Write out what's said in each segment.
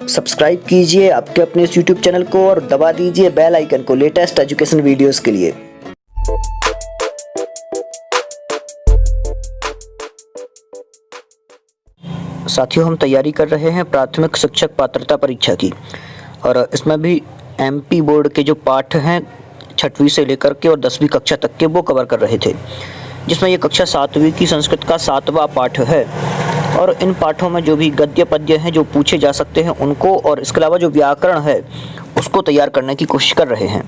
Subscribe कीजिए आपके अपने इस YouTube चैनल को और दबा दीजिए बेल आइकन को लेटेस्ट एजुकेशन वीडियोस के लिए। साथियों, हम तैयारी कर रहे हैं प्राथमिक शिक्षक पात्रता परीक्षा की और इसमें भी MP बोर्ड के जो पाठ हैं 6वीं से लेकर के और 10वीं कक्षा तक के वो कवर कर रहे थे, जिसमें ये कक्षा 7वीं की संस्कृत का 7वां पाठ है। और इन पाठों में जो भी गद्य पद्य हैं जो पूछे जा सकते हैं उनको, और इसके अलावा जो व्याकरण है उसको तैयार करने की कोशिश कर रहे हैं।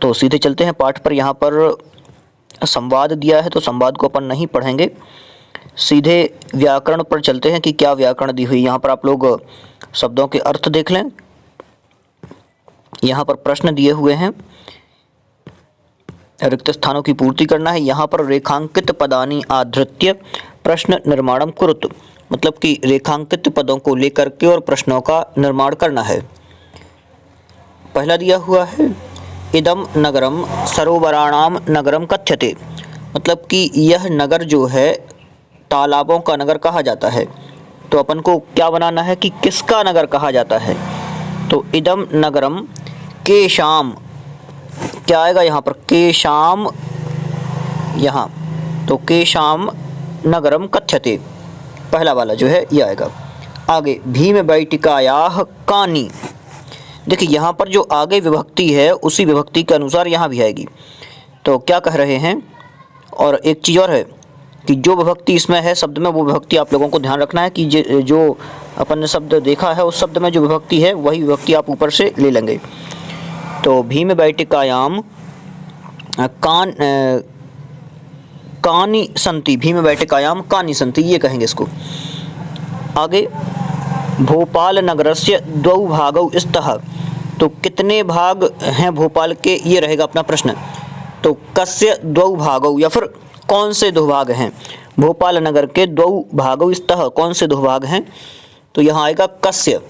तो सीधे चलते हैं पाठ पर। यहाँ पर संवाद दिया है तो संवाद को अपन नहीं पढ़ेंगे, सीधे व्याकरण पर चलते हैं कि क्या व्याकरण दी हुई। यहाँ पर आप लोग शब्दों के अर्थ देख लें। यहाँ पर प्रश्न दिए हुए हैं, रिक्त स्थानों की पूर्ति करना है। यहाँ पर रेखांकित पदानि आधृत्य प्रश्न निर्माणम कुरुत, मतलब कि रेखांकित पदों को लेकर के और प्रश्नों का निर्माण करना है। पहला दिया हुआ है इदम नगरम सरोवराणाम नगरम कथ्यते, मतलब कि यह नगर जो है तालाबों का नगर कहा जाता है। तो अपन को क्या बनाना है कि किसका नगर कहा जाता है। तो इदम नगरम के शाम, क्या आएगा यहाँ पर, के शाम, यहाँ तो के शाम नगरम कथ्यते, पहला वाला जो है ये आएगा। आगे भीम बैठिकायाः कानि, देखिए यहाँ पर जो आगे विभक्ति है उसी विभक्ति के अनुसार यहाँ भी आएगी। तो क्या कह रहे हैं, और एक चीज़ और है कि जो विभक्ति इसमें है शब्द में वो विभक्ति आप लोगों को ध्यान रखना है कि जो अपन ने शब्द देखा है उस शब्द में जो विभक्ति है वही विभक्ति आप ऊपर से ले लेंगे। तो भीम बैठिकायाम कानि संति, भीम बैठिकायाम कानि संति, ये कहेंगे इसको। आगे भोपाल नगरस्य द्वौ भागौ स्तः, तो कितने भाग हैं भोपाल के, ये रहेगा अपना प्रश्न। तो कस्य द्वौ भागौ, या फिर कौन से दो भाग हैं भोपाल नगर के, द्वौ भागौ स्तः, कौन से दो भाग हैं, तो यहाँ आएगा कस्य।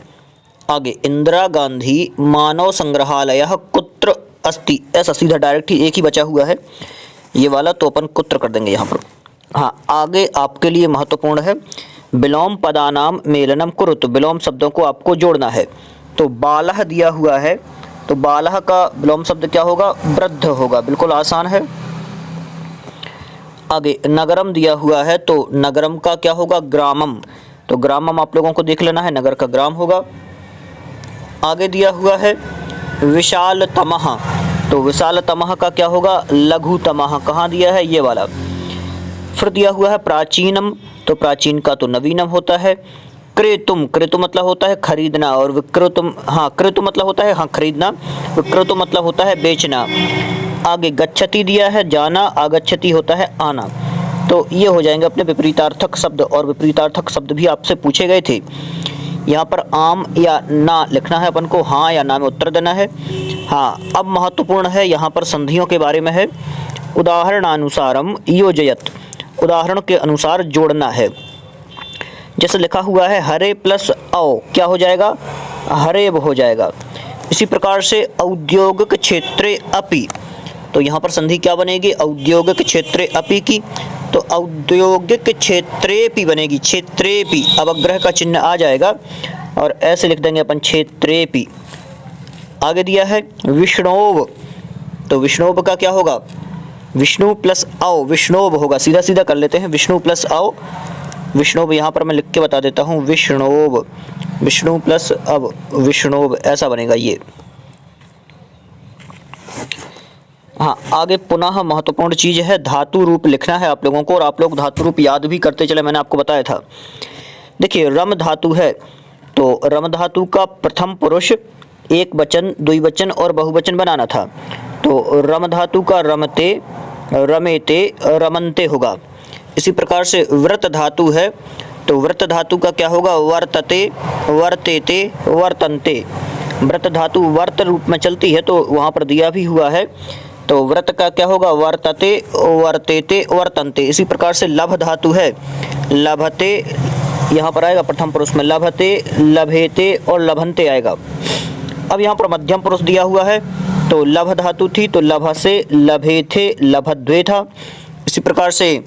आगे इंदिरा गांधी मानव संग्रहालय कुत्र अस्ति, ऐसा सीधा डायरेक्ट ही एक ही बचा हुआ है ये वाला, तो अपन कुत्र कर देंगे यहाँ पर। हाँ, आगे आपके लिए महत्वपूर्ण है विलोम पदानाम मेलनम कुरुत, विलोम शब्दों को आपको जोड़ना है। तो बालह दिया हुआ है, तो बालह का विलोम शब्द क्या होगा, वृद्ध होगा, बिल्कुल आसान है। आगे नगरम दिया हुआ है, तो नगरम का क्या होगा, ग्रामम, तो ग्रामम आप लोगों को देख लेना है, नगर का ग्राम होगा। आगे दिया हुआ है विशालतमः, तो विशालतमः का क्या होगा, लघुतमः, कहाँ दिया है, ये वाला। फिर दिया हुआ है प्राचीनम, तो प्राचीन का तो नवीनम होता है। क्रेतुम, क्रेतु मतलब होता है खरीदना, और विक्रेतुम, हाँ क्रेतु मतलब होता है हाँ खरीदना, विक्रेतु मतलब होता है बेचना। आगे गच्छति दिया है जाना, आगच्छति होता है आना। तो ये हो जाएंगे अपने विपरीतार्थक शब्द, और विपरीतार्थक शब्द भी आपसे पूछे गए थे। यहाँ पर आम या ना लिखना है अपन को, हाँ या ना में उत्तर देना है। हाँ, अब महत्वपूर्ण है यहाँ पर संधियों के बारे में है। उदाहरणानुसारम योजयत, उदाहरण के अनुसार जोड़ना है। जैसे लिखा हुआ है हरे प्लस औ, क्या हो जाएगा, हरेब हो जाएगा। इसी प्रकार से औद्योगिक क्षेत्रे अपि, तो यहाँ पर संधि क्या बनेगी, औद्योगिक क्षेत्रे अपि की, तो औद्योगिक क्षेत्रेपि बनेगी, क्षेत्रेपि, अवग्रह का चिन्ह आ जाएगा और ऐसे लिख देंगे अपन क्षेत्रेपि। आगे दिया है विष्णोव, तो विष्णोव का क्या होगा, विष्णु प्लस औ, विष्णोव होगा, सीधा सीधा कर लेते हैं, विष्णु प्लस औ, विष्णोव, यहाँ पर मैं लिख के बता देता हूँ, विष्णोव, विष्णु प्लस अब विष्णोव, ऐसा बनेगा ये। हाँ, आगे पुनः महत्वपूर्ण चीज़ है धातु रूप लिखना है आप लोगों को, और आप लोग धातु रूप याद भी करते चले, मैंने आपको बताया था। देखिए रम धातु है, तो रम धातु का प्रथम पुरुष एक वचन, द्विवचन और बहुवचन बनाना था। तो रम धातु का रमते, रमेते, रमनते होगा। इसी प्रकार से व्रत धातु है, तो व्रत धातु का क्या होगा, वर्तते, वर्तेते, वर्तन्ते। व्रत धातु वर्त रूप में चलती है तो वहाँ पर दिया भी हुआ है, तो व्रत का क्या होगा, वर्तते, वर्तेते, वर्तन्ते। इसी प्रकार से लभ धातु है, लभते, यहाँ पर आएगा प्रथम पुरुष में, लभते, लभेते और लभन्ते आएगा। अब यहाँ पर मध्यम पुरुष दिया हुआ है, तो लभ धातु थी तो लभ से, लभे थे, लभद्वे था। इसी प्रकार से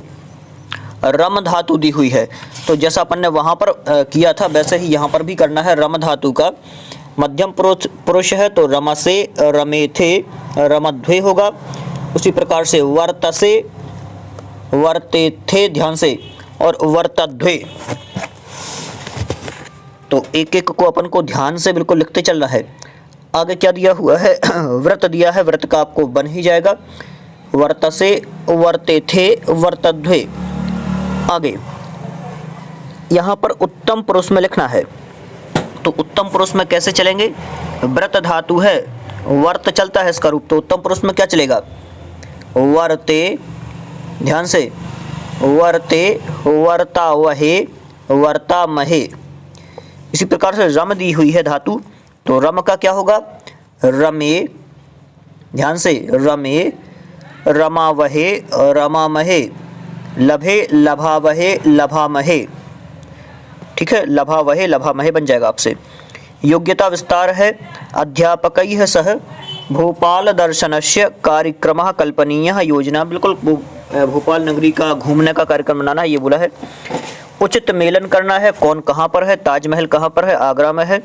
रम धातु दी हुई है। तो जैसा अपन ने वहाँ पर किया था वैसे ही यहाँ पर भी करना है। रम धातु का मध्यम पुरुष है तो रमसे, रमेथे, रमध्वे होगा। उसी प्रकार से वर्तसे, वर्तेथे ध्यान से, और वर्तध्वे। तो एक एक को अपन को ध्यान से बिल्कुल लिखते चलना है। आगे क्या दिया हुआ है, व्रत दिया है, व्रत का आपको बन ही जाएगा। वर्तसे, वर्तेथे, वर्तध्वे। आगे यहाँ पर उत्तम पुरुष में लिखना है। तो उत्तम पुरुष में कैसे चलेंगे, व्रत धातु है, वर्त चलता है इसका रूप, तो उत्तम पुरुष में क्या चलेगा, वर्ते, ध्यान से, वर्ते, वर्ता वहे, वर्ता महे। इसी प्रकार से रम दी हुई है धातु, तो रम का क्या होगा, रमे, ध्यान से, रमे, रमावहे, रमामहे, लभे, लभावहे, लभामहे। ठीक है, लभावहे, लभामहे बन जाएगा आपसे। योग्यता विस्तार है, अध्यापकैः सह भोपाल दर्शनस्य कार्यक्रमः कल्पनीयः योजना। बिल्कुल भोपाल नगरी का घूमने का कार्यक्रम बनाना है, ये बोला है। उचित मेलन करना है, कौन कहाँ पर है, ताजमहल कहाँ पर है, आगरा में है।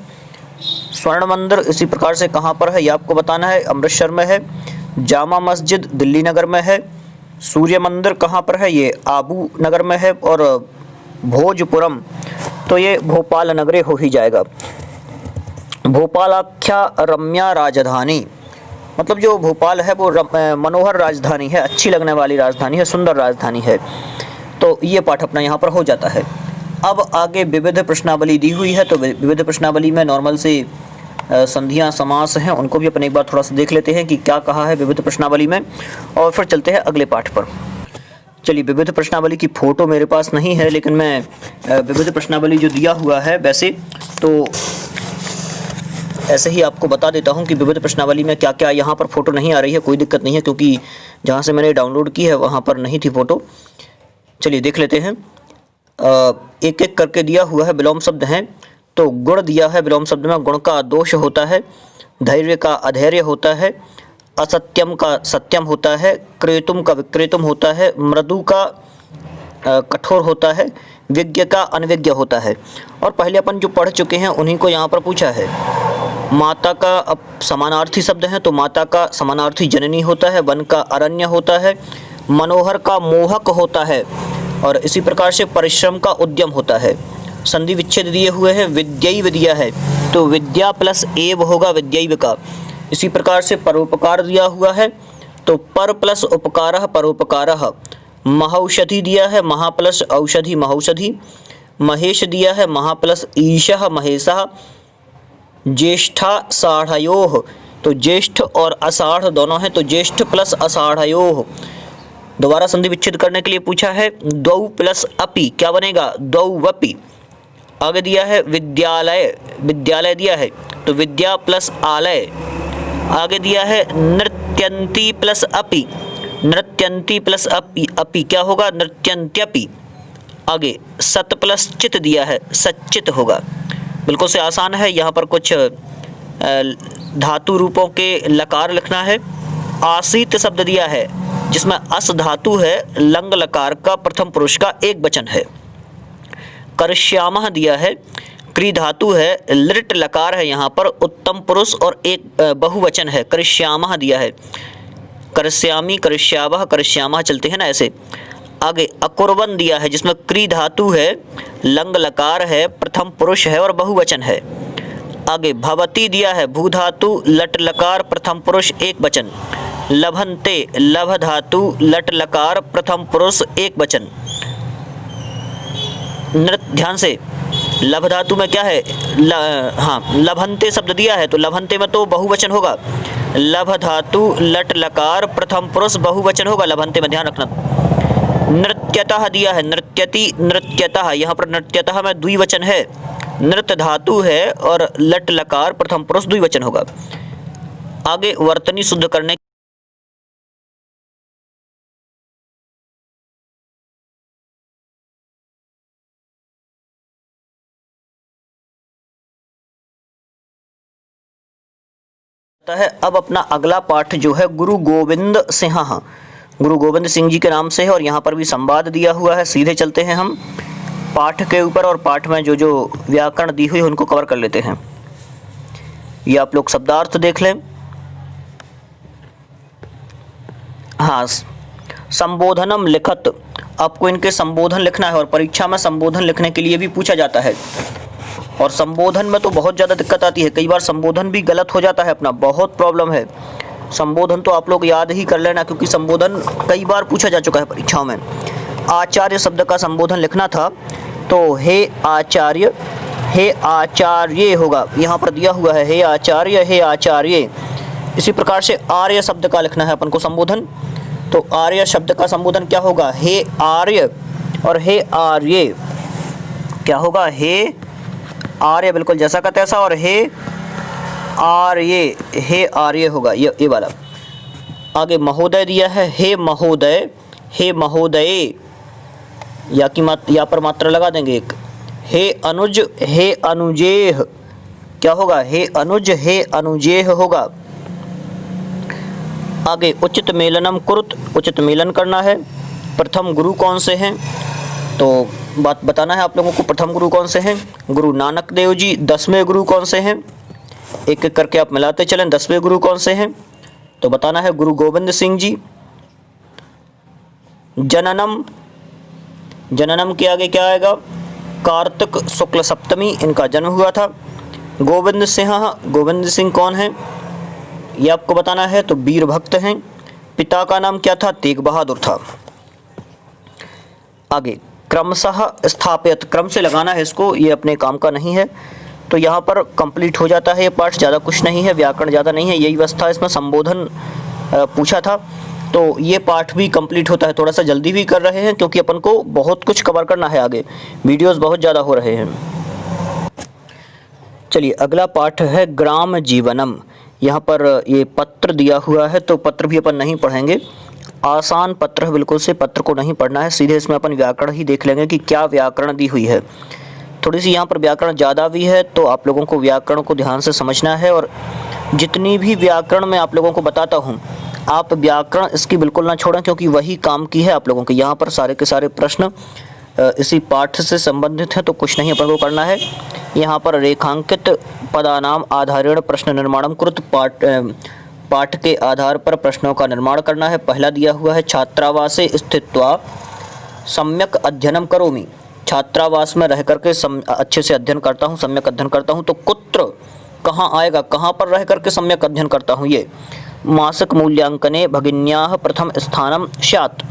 स्वर्ण मंदिर इसी प्रकार से कहाँ पर है ये आपको बताना है, अमृतसर में है। जामा मस्जिद दिल्ली नगर में है। सूर्य मंदिर कहाँ पर है, ये आबू नगर में है। और भोजपुरम, तो ये भोपाल नगरे हो ही जाएगा। भोपालाख्या रम्या राजधानी, मतलब जो भोपाल है वो मनोहर राजधानी है, अच्छी लगने वाली राजधानी है, सुंदर राजधानी है। तो ये पाठ अपना यहाँ पर हो जाता है। अब आगे विविध प्रश्नावली दी हुई है, तो विविध प्रश्नावली में नॉर्मल से संधियां समास हैं, उनको भी अपन एक बार थोड़ा सा देख लेते हैं कि क्या कहा है विविध प्रश्नावली में, और फिर चलते हैं अगले पाठ पर। चलिए, विविध प्रश्नावली की फ़ोटो मेरे पास नहीं है, लेकिन मैं विविध प्रश्नावली जो दिया हुआ है वैसे तो ऐसे ही आपको बता देता हूं कि विविध प्रश्नावली में क्या क्या। यहाँ पर फ़ोटो नहीं आ रही है, कोई दिक्कत नहीं है, क्योंकि जहाँ से मैंने डाउनलोड की है वहाँ पर नहीं थी फ़ोटो। चलिए देख लेते हैं। एक एक करके दिया हुआ है, विलोम शब्द हैं। तो गुण दिया है, विलोम शब्द में गुण का दोष होता है, धैर्य का अधैर्य होता है, असत्यम का सत्यम होता है, क्रेतुम का विक्रेतुम होता है, मृदु का कठोर होता है, विज्ञ का अनविज्ञ होता है। और पहले अपन जो पढ़ चुके हैं उन्हीं को यहाँ पर पूछा है। माता का अब समानार्थी शब्द है, तो माता का समानार्थी जननी होता है, वन का अरण्य होता है, मनोहर का मोहक होता है, और इसी प्रकार से परिश्रम का उद्यम होता है। संधि विच्छेद दिए हुए हैं, विद्यैव दिया है, तो विद्या प्लस एव होगा विद्यैव का। इसी प्रकार से परोपकार दिया हुआ है, तो पर प्लस उपकारः परोपकारः। महौषधि दिया है, महा प्लस औषधि महौषधि। महेश दिया है, महा प्लस ईशः महेशः। ज्येष्ठा साढ़योः, तो ज्येष्ठ और आषाढ़ दोनों हैं, तो ज्येष्ठ प्लस आषाढ़योः। दोबारा संधि विच्छेद करने के लिए पूछा है, द्वौ प्लस अपि क्या बनेगा, द्वौवपि। आगे दिया है विद्यालय, विद्यालय दिया है, तो विद्या प्लस आलय। आगे दिया है नृत्यन्ती प्लस अपि, नृत्यन्ती प्लस अपि, अपि क्या होगा, नृत्यन्त्यपि। आगे सत प्लस चित दिया है, सच्चित होगा। बिल्कुल से आसान है। यहाँ पर कुछ धातु रूपों के लकार लिखना है। आसीत शब्द दिया है, जिसमें अस धातु है, लंग लकार का प्रथम पुरुष का एक वचन है। करश्यामः दिया है, क्री धातु है, लिट लकार है, यहाँ पर उत्तम पुरुष और एक बहुवचन है, करश्यामः दिया है। करश्यामी, करश्यावः, करश्यामः चलते हैं ना ऐसे। आगे अकुर्वन दिया है, जिसमें क्री धातु है, लंग लकार है, प्रथम पुरुष है और बहुवचन है। आगे भवती दिया है, भू धातु, लट लकार, प्रथम पुरुष एक वचन। लभन्ते, लभ धातु, लट लकार, प्रथम पुरुष एक वचन। ध्यान से, लभ धातु में क्या है, लभन्ते शब्द दिया है, तो लभन्ते में तो बहुवचन होगा। लभ धातु, लट लकार, प्रथम पुरुष बहुवचन होगा लभन्ते में, ध्यान रखना। नृत्यतः दिया है, नृत्यति, नृत्यतः, यहाँ पर नृत्यतः में द्विवचन है, नृत्य धातु है और लट लकार प्रथम पुरुष द्विवचन होगा। आगे वर्तनी शुद्ध करने है। अब अपना अगला पाठ जो है गुरु गोविंद सिंह, गुरु गोविंद सिंह जी के नाम से है और यहाँ पर भी संवाद दिया हुआ है। सीधे चलते हैं हम पाठ के ऊपर और पाठ में जो जो व्याकरण दी हुई है उनको कवर कर लेते हैं। ये आप लोग शब्दार्थ देख लें। हाँ, संबोधनम लिखत, आपको इनके संबोधन लिखना है और परीक्षा में संबोधन लिखने के लिए भी पूछा जाता है। और संबोधन में तो बहुत ज़्यादा दिक्कत आती है, कई बार संबोधन भी गलत हो जाता है अपना, बहुत प्रॉब्लम है। संबोधन तो आप लोग याद ही कर लेना क्योंकि संबोधन कई बार पूछा जा चुका है परीक्षाओं में। आचार्य शब्द का संबोधन लिखना था तो हे आचार्य होगा, यहाँ पर दिया हुआ है हे आचार्य। इसी प्रकार से आर्य शब्द का लिखना है अपन को संबोधन, तो आर्य शब्द का संबोधन क्या होगा, हे आर्य। और हे आर्य क्या होगा, हे आर्य, बिल्कुल जैसा का तैसा। और हे आर्य होगा ये वाला। आगे महोदय दिया है, हे महोदय, या पर मात्रा लगा देंगे एक। हे अनुज, हे अनुजेह, क्या होगा, हे अनुज, हे अनुजेह होगा। आगे उचित मेलनम कुरुत, उचित मेलन करना है। प्रथम गुरु कौन से हैं, तो बात बताना है आप लोगों को प्रथम गुरु कौन से हैं। गुरु नानक देव जी। 10वें गुरु कौन से हैं, एक एक करके आप मिलाते चलें। 10वें गुरु कौन से हैं, तो बताना है गुरु गोविंद सिंह जी। जननम के आगे क्या आएगा, कार्तिक शुक्ल सप्तमी इनका जन्म हुआ था। गोविंद सिंह कौन है ये आपको बताना है, तो वीर भक्त हैं। पिता का नाम क्या था, तेग बहादुर था। आगे क्रमशः स्थापित, क्रम से लगाना है इसको, ये अपने काम का नहीं है। तो यहाँ पर कंप्लीट हो जाता है ये पाठ, ज़्यादा कुछ नहीं है, व्याकरण ज़्यादा नहीं है, यही बस था। इसमें संबोधन पूछा था तो ये पाठ भी कंप्लीट होता है। थोड़ा सा जल्दी भी कर रहे हैं क्योंकि अपन को बहुत कुछ कवर करना है, आगे वीडियोस बहुत ज़्यादा हो रहे हैं। चलिए अगला पाठ है ग्राम जीवनम। यहाँ पर ये पत्र दिया हुआ है तो पत्र भी अपन नहीं पढ़ेंगे, आसान पत्र है बिल्कुल से, पत्र को नहीं पढ़ना है, सीधे इसमें अपन व्याकरण ही देख लेंगे कि क्या व्याकरण दी हुई है। थोड़ी सी यहाँ पर व्याकरण ज़्यादा भी है तो आप लोगों को व्याकरण को ध्यान से समझना है। और जितनी भी व्याकरण मैं आप लोगों को बताता हूँ, आप व्याकरण इसकी बिल्कुल ना छोड़ें क्योंकि वही काम की है आप लोगों के। यहाँ पर सारे के सारे प्रश्न इसी पाठ से संबंधित हैं तो कुछ नहीं अपन को करना है। यहाँ पर रेखांकित पदानाम आधारेण प्रश्न निर्माणम कृत, पाठ के आधार पर प्रश्नों का निर्माण करना है। पहला दिया हुआ है छात्रावासे स्थित्वा सम्यक अध्ययनम करोमि, छात्रावास में रह करके अच्छे से अध्ययन करता हूँ, सम्यक अध्ययन करता हूँ। तो कुत्र कहाँ आएगा, कहाँ पर रह करके सम्यक अध्ययन करता हूँ, ये मासिक मूल्यांकने भगिन्याः प्रथम स्थानम स्यात्,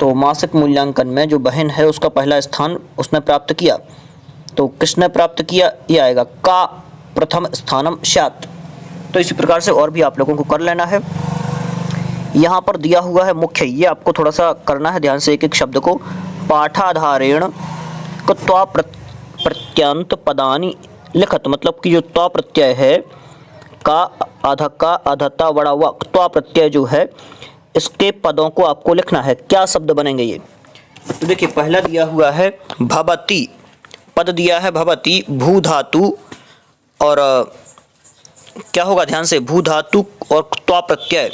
तो मासिक मूल्यांकन में जो बहन है उसका पहला स्थान उसने प्राप्त किया। तो किसने प्राप्त किया, ये आएगा का प्रथम स्थानम स्यात्। तो इसी प्रकार से और भी आप लोगों को कर लेना है। यहाँ पर दिया हुआ है मुख्य, ये आपको थोड़ा सा करना है ध्यान से एक एक शब्द को। पाठाधारेण त्वा प्रत्यंत पदानि लिखत, मतलब कि जो त्वा प्रत्यय है का आधता बड़ा हुआ त्वा प्रत्यय जो है इसके पदों को आपको लिखना है। क्या शब्द बनेंगे ये, तो देखिए पहला दिया हुआ है भवति, पद दिया है भवति, भू धातु और क्या होगा ध्यान से, भू धातु और त्वा प्रत्यय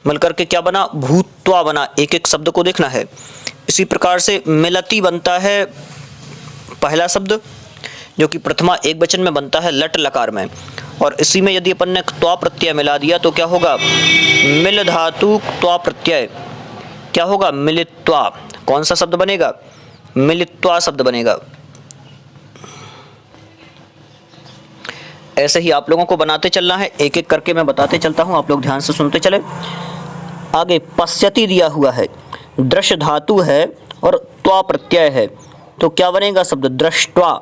मिलकर के क्या बना, भूत्वा बना। एक एक शब्द को देखना है। इसी प्रकार से मिलति बनता है पहला शब्द जो कि प्रथमा एक वचन में बनता है लट लकार में, और इसी में यदि अपन ने त्वा प्रत्यय मिला दिया तो क्या होगा, मिल धातु त्वा प्रत्यय, क्या होगा, मिलित्वा। कौन सा शब्द बनेगा, मिलित्वा शब्द बनेगा। ऐसे ही आप लोगों को बनाते चलना है, एक एक करके मैं बताते चलता हूं, आप लोग ध्यान से सुनते चले। आगे पश्यति दिया हुआ है, दृश्य धातु है और त्वा प्रत्यय है, तो क्या बनेगा शब्द, दृष्ट्वा।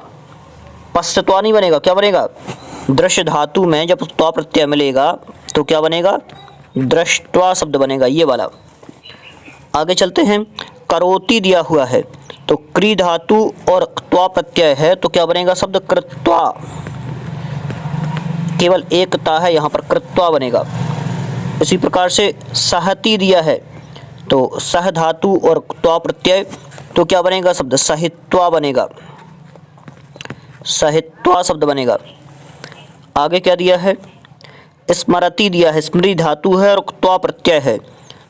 पश्यत्वा नहीं बनेगा, क्या बनेगा, दृश्य धातु में जब त्वा प्रत्यय मिलेगा तो क्या बनेगा, दृष्ट्वा शब्द बनेगा, ये वाला। आगे चलते हैं, करोति दिया हुआ है तो क्री धातु और त्वा प्रत्यय है तो क्या बनेगा शब्द, कृत्वा। केवल एक ता है यहाँ पर, कृत्वा बनेगा। इसी प्रकार से सहति दिया है तो सह धातु और त्वा प्रत्यय तो क्या बनेगा शब्द, सहित्वा बनेगा, सहित्वा शब्द बनेगा। आगे क्या दिया है, स्मरति दिया है, स्मृति धातु है और त्वा प्रत्यय है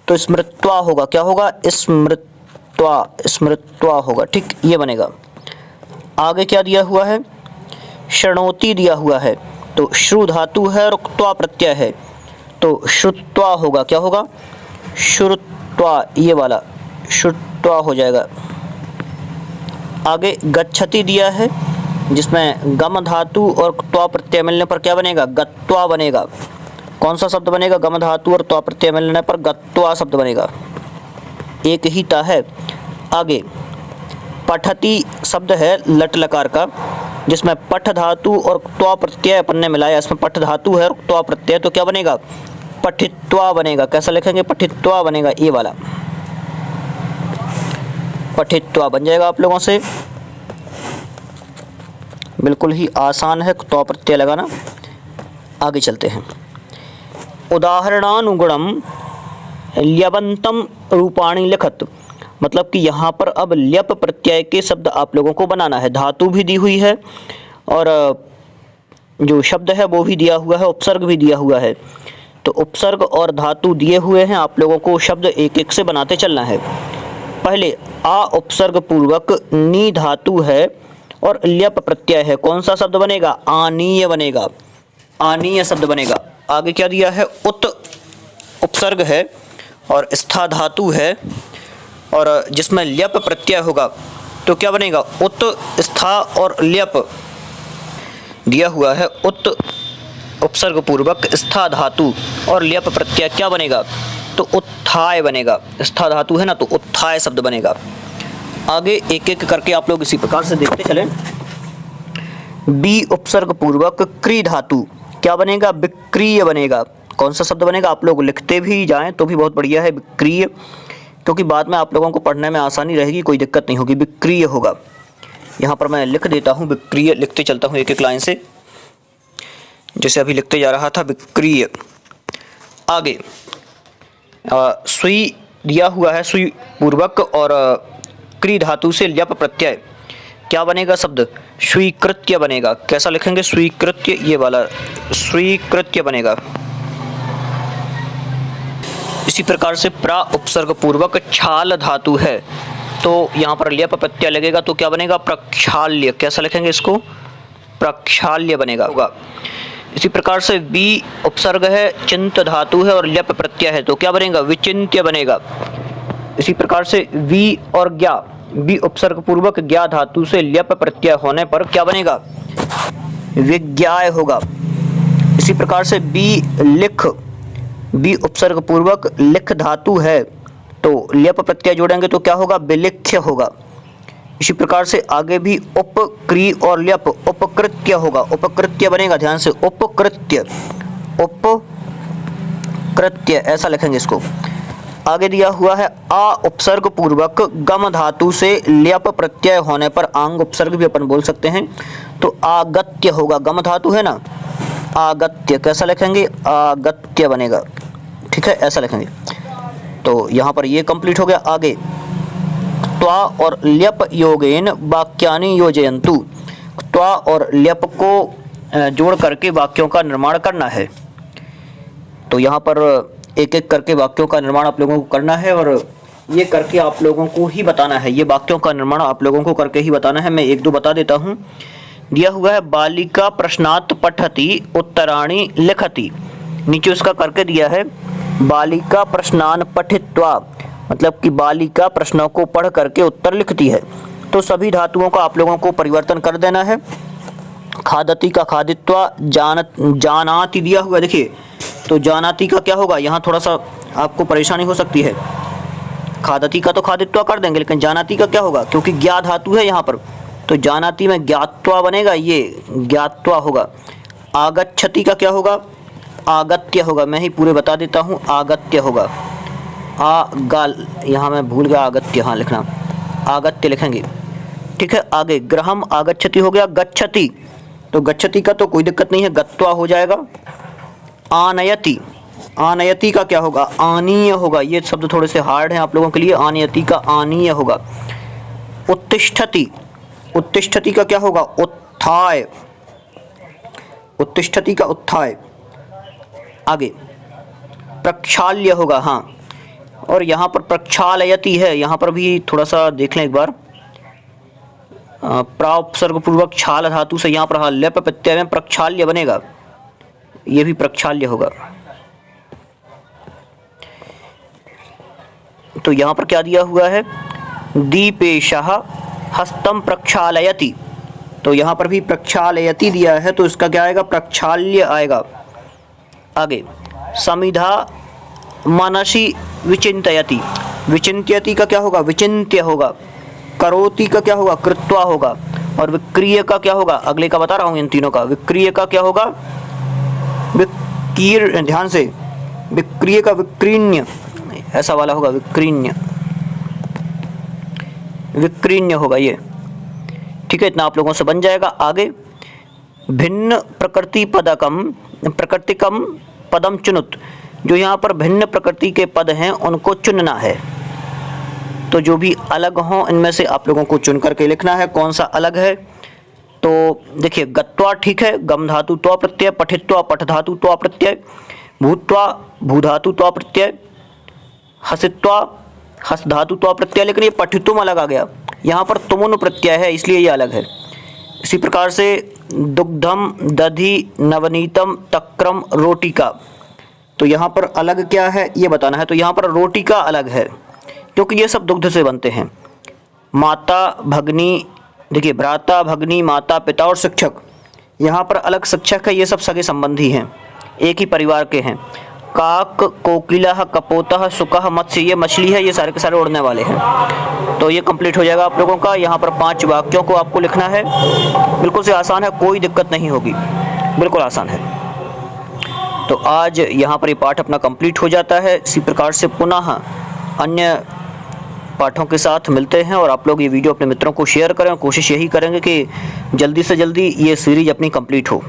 तो स्मृत्वा होगा, क्या होगा, स्मृत्वा, स्मृत्वा होगा, ठीक, ये बनेगा। आगे क्या दिया हुआ है, शृणोति दिया हुआ है, तो श्रु धातु है और त्वा प्रत्यय है, तो श्रुत्वा होगा, क्या होगा, श्रुत्वा, ये वाला श्रुत्वा हो जाएगा। आगे गच्छति दिया है, जिसमें गम धातु और त्वा प्रत्यय मिलने पर क्या बनेगा, गत्वा बनेगा। कौन सा शब्द बनेगा, गम धातु और त्वा प्रत्यय मिलने पर गत्वा शब्द बनेगा, एक ही ता है। आगे पठति शब्द है लट लकार का, जिसमें पठ धातु और त्वा प्रत्यय अपन ने मिलाया, इसमें पठ धातु है और त्वा प्रत्यय, तो क्या बनेगा, पठित्वा बनेगा। कैसा लिखेंगे, पठित्वा बनेगा, ये वाला पठित्वा बन जाएगा आप लोगों से। बिल्कुल ही आसान है त्वा प्रत्यय लगाना। आगे चलते हैं। उदाहरणानुगुणम ल्यबंतम रूपाणी लिखत, मतलब कि यहाँ पर अब ल्यप प्रत्यय के शब्द आप लोगों को बनाना है। धातु भी दी हुई है और जो शब्द है वो भी दिया हुआ है, उपसर्ग भी दिया हुआ है। तो उपसर्ग और धातु दिए हुए हैं, आप लोगों को शब्द एक एक से बनाते चलना है। पहले आ उपसर्ग पूर्वक नी धातु है और ल्यप प्रत्यय है, कौन सा शब्द बनेगा, आनीय बनेगा, आनीय शब्द बनेगा। आगे क्या दिया है, उत उपसर्ग है और स्था धातु है और जिसमें ल्यप प्रत्यय होगा, तो क्या बनेगा, उत स्था और ल्यप दिया हुआ है। उत उपसर्ग पूर्वक स्था धातु और ल्यप प्रत्यय क्या बनेगा, तो उत्थाय बनेगा। स्था धातु है ना, तो उत्थाय शब्द बनेगा। आगे एक एक करके आप लोग इसी प्रकार से देखते चलें। बी उपसर्ग पूर्वक क्री धातु क्या बनेगा, विक्रिय बनेगा। कौन सा शब्द बनेगा, आप लोग लिखते भी जाएं तो भी बहुत बढ़िया है, विक्रिय, क्योंकि बाद में आप लोगों को पढ़ने में आसानी रहेगी, कोई दिक्कत नहीं होगी, विक्रिय होगा। यहाँ पर मैं लिख देता हूँ विक्रिय, लिखते चलता हूँ एक एक लाइन से, जैसे अभी लिखते जा रहा था, विक्रिय। आगे सुई दिया हुआ है, सुई पूर्वक और क्री धातु से ल्यप प्रत्यय, क्या बनेगा शब्द, स्वीकृत्य बनेगा। कैसा लिखेंगे, स्वीकृत्य, ये वाला स्वीकृत्य बनेगा। इसी प्रकार से प्रा उपसर्ग पूर्वक छाल धातु है, तो यहाँ पर ल्यप प्रत्यय लगेगा, तो क्या बनेगा, प्रक्षाल्य। कैसा लिखेंगे इसको, प्रक्षाल्य बनेगा होगा। इसी प्रकार से बी उपसर्ग है, चिंत धातु है और ल्यप प्रत्यय है, तो क्या बनेगा, विचिन्त्य बनेगा। इसी प्रकार से वी और ज्ञा, बी उपसर्ग पूर्वक ज्ञा धातु से ल्यप प्रत्यय होने पर क्या बनेगा, विज्ञाय होगा। इसी प्रकार से बी लिख, बी उपसर्ग पूर्वक लिख धातु है, तो ल्यप प्रत्यय जोड़ेंगे तो क्या होगा, विलिख्य होगा। इसी प्रकार से आगे भी उप क्री और ल्यप उपकृत्य होगा, उपकृत्य बनेगा, ध्यान से, उपकृत्य, उपकृत्य ऐसा लिखेंगे इसको। आगे दिया हुआ है आ उपसर्ग पूर्वक गम धातु से ल्यप प्रत्यय होने पर, आंग उपसर्ग भी अपन बोल सकते हैं, तो आगत्य होगा, गम धातु है ना, आगत्य। कैसा लिखेंगे, आगत्य बनेगा, ठीक है, ऐसा लिखेंगे। तो यहाँ पर ये कंप्लीट हो गया। आगे त्वा और ल्यप योगेन वाक्यानि योजयन्तु, त्वा और ल्यप को जोड़ करके वाक्यों का निर्माण करना है। तो यहाँ पर एक एक करके वाक्यों का निर्माण आप लोगों को करना है और ये करके आप लोगों को ही बताना है, ये वाक्यों का निर्माण आप लोगों को करके ही बताना है। मैं एक दो बता देता हूँ। दिया हुआ है बालिका प्रश्नात् पठति उत्तराणि लिखति, नीचे उसका करके दिया है बालिका प्रश्नान् पठित्वा, मतलब कि बालिका प्रश्नों को पढ़ करके उत्तर लिखती है। तो सभी धातुओं का आप लोगों को परिवर्तन कर देना है। खादति का खादित्वा, जानाति दिया हुआ, देखिए, तो जानाति का क्या होगा, यहाँ थोड़ा सा आपको परेशानी हो सकती है। खादति का तो खादित्वा कर देंगे, लेकिन जानाति का क्या होगा, क्योंकि ज्ञा धातु है यहाँ पर, तो जानाति में ज्ञात्वा बनेगा, ये ज्ञात्वा होगा। आगच्छति का क्या होगा, आगत्य होगा। मैं ही पूरे बता देता हूँ, आगत्य होगा। गाल, यहाँ मैं भूल गया, आगत्य, हाँ लिखना, आगत्य लिखेंगे, ठीक है। आगे ग्रहम आगच्छति हो गया, गच्छति, तो गच्छति का तो कोई दिक्कत नहीं है, गत्वा हो जाएगा। आनयति, आनयति का क्या होगा, आनीय होगा। ये शब्द थोड़े से हार्ड हैं आप लोगों के लिए, आनयति का आनीय होगा। उत्तिष्ठति, उत्तिष्ठति का क्या होगा, उत्थाय, उत्तिष्ठति का उत्थाय। आगे प्रक्षाल्य होगा, हाँ, और यहाँ पर प्रक्षालयति है, यहाँ पर भी थोड़ा सा देख लें एक बार। प्राउपसर्ग पूर्वक छाल धातु से यहाँ पर लेप प्रत्यय में प्रक्षाल्य बनेगा, ये भी प्रक्षाल्य होगा। तो यहाँ पर क्या दिया हुआ है, दीपेशः हस्तम प्रक्षालयति, तो यहाँ पर भी प्रक्षालयति दिया है, तो इसका क्या आएगा, प्रक्षाल्य आएगा। आगे समिधा मनसि विचिन्तयति, विचिन्त्यति का क्या होगा, विचिन्त्य होगा। करोति का क्या होगा, कृत्वा होगा। और विक्रिय का क्या होगा, अगले का बता रहा हूँ इन तीनों का। विक्रिय का क्या होगा, विकीर्ण, ध्यान से, विक्रिय का विक्रीण्य, ऐसा वाला होगा, विक्रीण्य, विक्रीण्य होगा ये। ठीक है, इतना आप लोगों से बन जाएगा। आगे भिन्न प्रकृति पदकम, प्रकृतिकम पदम चुनुत, जो यहाँ पर भिन्न प्रकृति के पद हैं उनको चुनना है। तो जो भी अलग हों इनमें से आप लोगों को चुन करके लिखना है कौन सा अलग है। तो देखिए, गत्वा ठीक है, गम धातु त्वा प्रत्यय, पठित्वा पठ धातु त्वा प्रत्यय, भूत्वा भू धातु त्वा प्रत्यय, हसित्वा हस धातु त्वा प्रत्यय, लेकिन ये पठितुम अलग आ गया, यहाँ पर तुमुन प्रत्यय है इसलिए ये अलग है। इसी प्रकार से दुग्धम दधि नवनीतम तक्रम रोटिका, तो यहाँ पर अलग क्या है ये बताना है। तो यहाँ पर रोटिका अलग है क्योंकि ये सब दुग्ध से बनते हैं। माता भगनी, देखिए भ्राता भगनी माता पिता और शिक्षक, यहाँ पर अलग शिक्षक है, ये सब सगे संबंधी हैं, एक ही परिवार के हैं। काक कोकिला कपोतः सुकह मत्स्य, ये मछली है, ये सारे के सारे उड़ने वाले हैं। तो ये कंप्लीट हो जाएगा आप लोगों का। यहाँ पर 5 वाक्यों को आपको लिखना है, बिल्कुल से आसान है, कोई दिक्कत नहीं होगी, बिल्कुल आसान है। तो आज यहाँ पर ये पाठ अपना कंप्लीट हो जाता है। इसी प्रकार से पुनः अन्य पाठों के साथ मिलते हैं, और आप लोग ये वीडियो अपने मित्रों को शेयर करें, कोशिश यही करेंगे कि जल्दी से जल्दी ये सीरीज अपनी कंप्लीट हो।